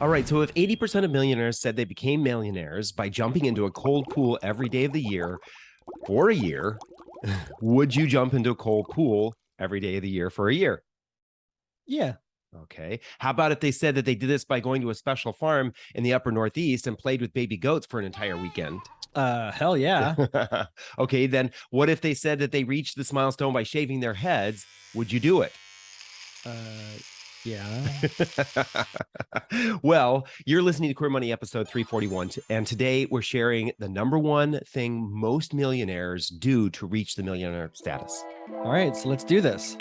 All right. So if 80% of millionaires said they became millionaires by jumping into a cold pool every day of the year for a year, would you jump into a cold pool every day of the year for a year? Yeah. Okay. How about if they said that they did this by going to a special farm in the upper Northeast and played with baby goats for an entire weekend? Hell yeah. Okay. Then what if they said that they reached this milestone by shaving their heads? Would you do it? Yeah. Well, you're listening to Queer Money episode 341, and today we're sharing the number one thing most millionaires do to reach the millionaire status. All right, so let's do this.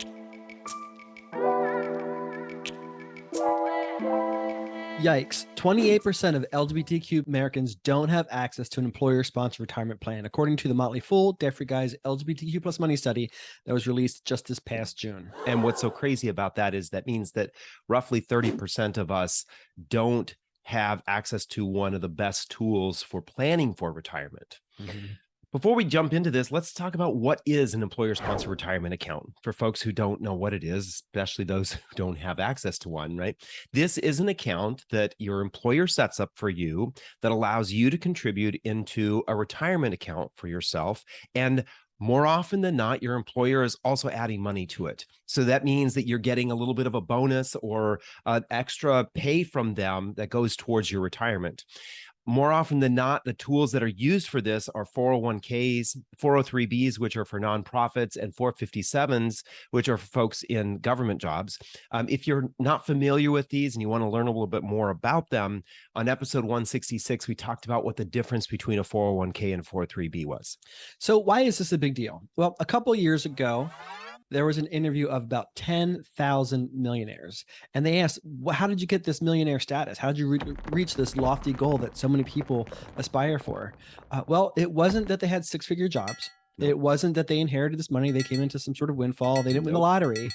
Yikes. 28% of LGBTQ Americans don't have access to an employer-sponsored retirement plan, according to the Motley Fool, Debt-Free Guy's LGBTQ plus money study that was released just this past June. And what's so crazy about that is that means that roughly 30% of us don't have access to one of the best tools for planning for retirement. Mm-hmm. Before we jump into this, let's talk about what is an employer-sponsored retirement account for folks who don't know what it is, especially those who don't have access to one, right? This is an account that your employer sets up for you that allows you to contribute into a retirement account for yourself. And more often than not, your employer is also adding money to it. So that means that you're getting a little bit of a bonus or extra pay from them that goes towards your retirement. More often than not, the tools that are used for this are 401ks, 403bs, which are for nonprofits, and 457s, which are for folks in government jobs. If you're not familiar with these and you want to learn a little bit more about them, on episode 166, we talked about what the difference between a 401k and 403b was. So why is this a big deal? Well, a couple of years ago, there was an interview of about 10,000 millionaires. And they asked, how did you get this millionaire status? How did you reach this lofty goal that so many people aspire for? Well, it wasn't that they had six-figure jobs. Nope. It wasn't that they inherited this money. They came into some sort of windfall. They didn't win the Nope. lottery.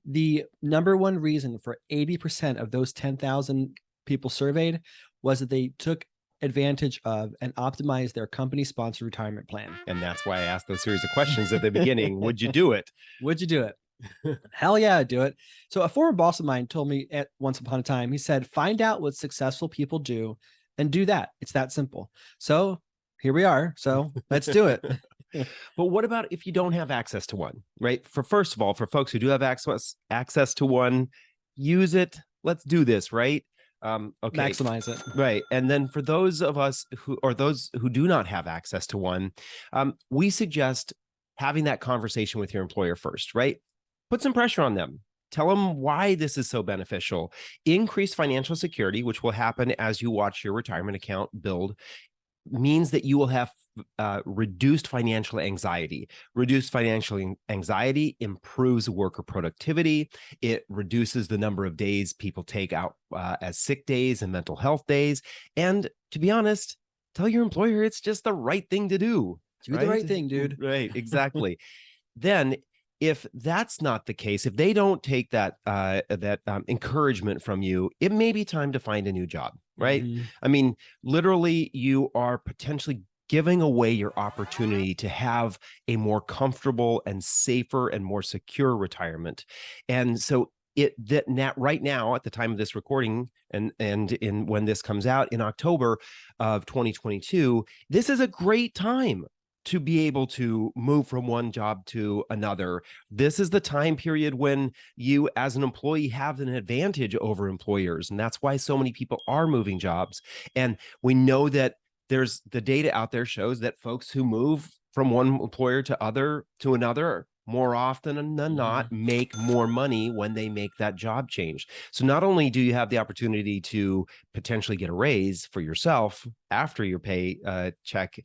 The number one reason for 80% of those 10,000 people surveyed was that they took advantage of and optimize their company sponsored retirement plan. And that's why I asked those series of questions at the beginning. Would you do it? Would you do it? Hell yeah, I'd do it. So a former boss of mine told me at once upon a time, he said, find out what successful people do and do that. It's that simple. So here we are. So let's do it. But what about if you don't have access to one, right? First of all, for folks who do have access to one, use it. Let's do this, right? Okay. Maximize it. Right. And then for those of us those who do not have access to one, we suggest having that conversation with your employer first, right? Put some pressure on them. Tell them why this is so beneficial. Increase financial security, which will happen as you watch your retirement account build, means that you will have reduced financial anxiety. Reduced financial anxiety improves worker productivity. It reduces the number of days people take out as sick days and mental health days. And to be honest, tell your employer it's just the right thing to do. Do the right thing, dude. Right, exactly. Then if that's not the case, if they don't take that encouragement from you, it may be time to find a new job, right? Mm-hmm. I mean, literally, you are potentially giving away your opportunity to have a more comfortable and safer and more secure retirement. And so right now, at the time of this recording, and in when this comes out in October of 2022, this is a great time to be able to move from one job to another. This is the time period when you as an employee have an advantage over employers. And that's why so many people are moving jobs. And we know that there's the data out there shows that folks who move from one employer to another more often than not make more money when they make that job change. So not only do you have the opportunity to potentially get a raise for yourself after your pay check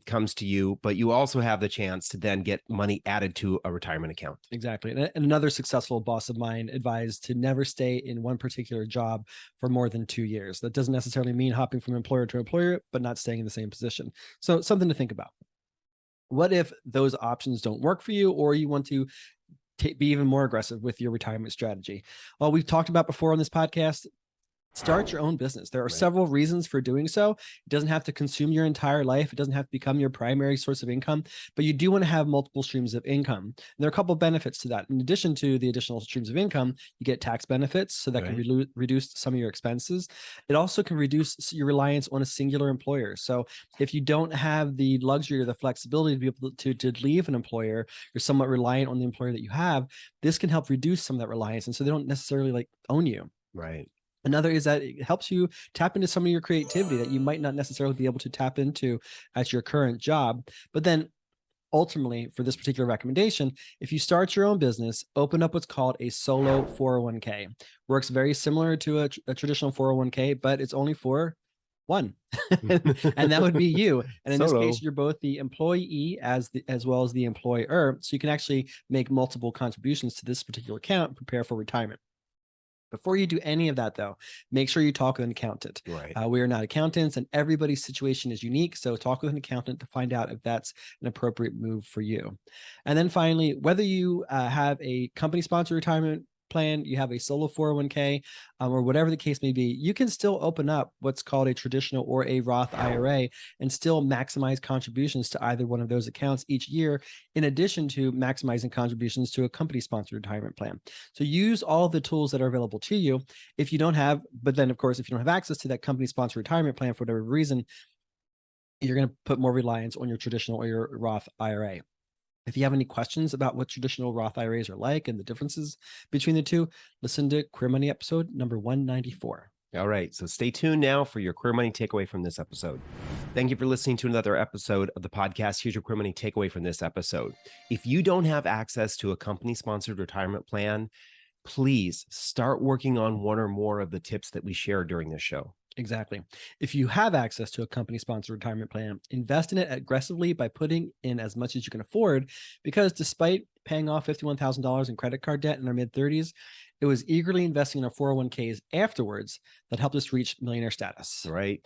comes to you, but you also have the chance to then get money added to a retirement account. Exactly. And another successful boss of mine advised to never stay in one particular job for more than 2 years. That doesn't necessarily mean hopping from employer to employer, but not staying in the same position. So something to think about. What if those options don't work for you, or you want to be even more aggressive with your retirement strategy? Well, we've talked about before on this podcast, Start your own business. There are Right. several reasons for doing so. It doesn't have to consume your entire life. It doesn't have to become your primary source of income, but you do want to have multiple streams of income. And there are a couple of benefits to that. In addition to the additional streams of income, you get tax benefits, so that Right. can reduce some of your expenses. It also can reduce your reliance on a singular employer. So if you don't have the luxury or the flexibility to be able to leave an employer, you're somewhat reliant on the employer that you have. This can help reduce some of that reliance, and so they don't necessarily like own you. Right. Another is that it helps you tap into some of your creativity that you might not necessarily be able to tap into at your current job. But then ultimately, for this particular recommendation, if you start your own business, open up what's called a solo 401k. Works very similar to a traditional 401k, but it's only for one, and that would be you. And in this Solo. case, you're both the employee as well as the employer, so you can actually make multiple contributions to this particular account and prepare for retirement. Before you do any of that, though, make sure you talk with an accountant. Right. We are not accountants, and everybody's situation is unique. So talk with an accountant to find out if that's an appropriate move for you. And then finally, whether you have a company-sponsored retirement plan, you have a solo 401k, or whatever the case may be, you can still open up what's called a traditional or a Roth IRA and still maximize contributions to either one of those accounts each year, in addition to maximizing contributions to a company-sponsored retirement plan. So use all the tools that are available to you. If you don't have, but then of course, if you don't have access to that company-sponsored retirement plan for whatever reason, you're going to put more reliance on your traditional or your Roth IRA. If you have any questions about what traditional Roth IRAs are like and the differences between the two, listen to Queer Money episode number 194. All right. So stay tuned now for your Queer Money takeaway from this episode. Thank you for listening to another episode of the podcast. Here's your Queer Money takeaway from this episode. If you don't have access to a company-sponsored retirement plan, please start working on one or more of the tips that we shared during this show. Exactly. If you have access to a company-sponsored retirement plan, invest in it aggressively by putting in as much as you can afford, because despite paying off $51,000 in credit card debt in our mid-30s, it was eagerly investing in our 401ks afterwards that helped us reach millionaire status. Right.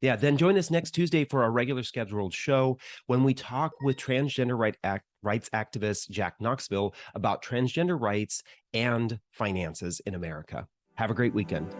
Yeah. Then join us next Tuesday for our regular scheduled show when we talk with transgender rights activist Jack Knoxville about transgender rights and finances in America. Have a great weekend.